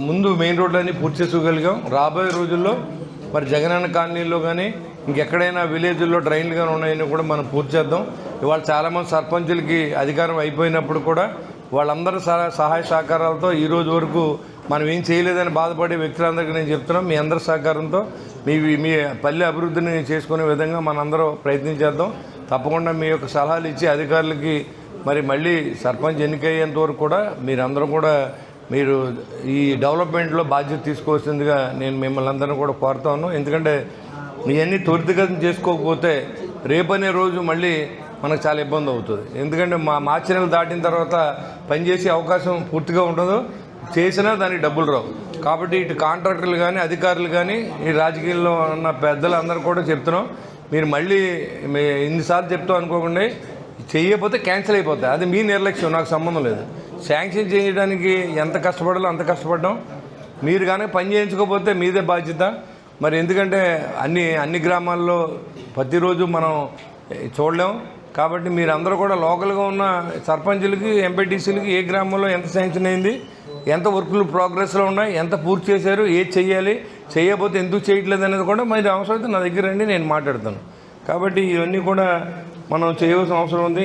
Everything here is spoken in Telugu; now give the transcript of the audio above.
ముందు మెయిన్ రోడ్లన్నీ పూర్తి చేసుకోగలిగాం. రాబోయే రోజుల్లో మరి జగనన్న కాలనీలో కానీ ఇంకెక్కడైనా విలేజ్ల్లో డ్రైన్లు కానీ ఉన్నాయని కూడా మనం పూర్తి చేద్దాం. ఇవాళ చాలామంది సర్పంచులకి అధికారం అయిపోయినప్పుడు కూడా వాళ్ళందరూ సహాయ సహకారాలతో ఈ రోజు వరకు మనం ఏం చేయలేదని బాధపడే వ్యక్తులందరికీ నేను చెప్తున్నాం, మీ అందరి సహకారంతో మీ పల్లె అభివృద్ధిని చేసుకునే విధంగా మనందరం ప్రయత్నించేద్దాం. తప్పకుండా మీ యొక్క సలహాలు ఇచ్చి అధికారులకి మరి మళ్ళీ సర్పంచ్ ఎన్నికయ్యేంత వరకు కూడా మీరందరూ కూడా మీరు ఈ డెవలప్మెంట్లో బాధ్యత తీసుకోవాల్సిందిగా నేను మిమ్మల్ని అందరినీ కూడా కోరుతాను. ఎందుకంటే ఇవన్నీ త్వరితగతిన చేసుకోకపోతే రేపనే రోజు మళ్ళీ మనకు చాలా ఇబ్బంది అవుతుంది. ఎందుకంటే మార్చి నెల దాటిన తర్వాత పనిచేసే అవకాశం పూర్తిగా ఉండదు, చేసినా దానికి డబ్బులు రావు. కాబట్టి ఇటు కాంట్రాక్టర్లు కానీ అధికారులు కానీ ఈ రాజకీయాల్లో ఉన్న పెద్దలు అందరూ కూడా చెప్తున్నాం, మీరు మళ్ళీ ఇన్నిసార్లు చెప్తాం అనుకోకుండా చేయకపోతే క్యాన్సిల్ అయిపోతాయి. అది మీ నిర్లక్ష్యం, నాకు సంబంధం లేదు. శాంక్షన్ చేయడానికి ఎంత కష్టపడాలో అంత కష్టపడ్డాం. మీరు కానీ పని చేయించుకోకపోతే మీదే బాధ్యత. మరి ఎందుకంటే అన్ని గ్రామాల్లో ప్రతిరోజు మనం చూడలేం. కాబట్టి మీరు అందరూ కూడా లోకల్గా ఉన్న సర్పంచులకి ఎంపీటీసీలకి ఏ గ్రామంలో ఎంత శాంక్షన్ అయింది, ఎంత వర్కులు ప్రోగ్రెస్లో ఉన్నాయి, ఎంత పూర్తి చేశారు, ఏది చెయ్యాలి, చేయకపోతే ఎందుకు చేయట్లేదు అనేది కూడా మీరు అవసరమైతే నా దగ్గర రండి, నేను మాట్లాడతాను. కాబట్టి ఇవన్నీ కూడా మనం చేయవలసిన అవసరం ఉంది.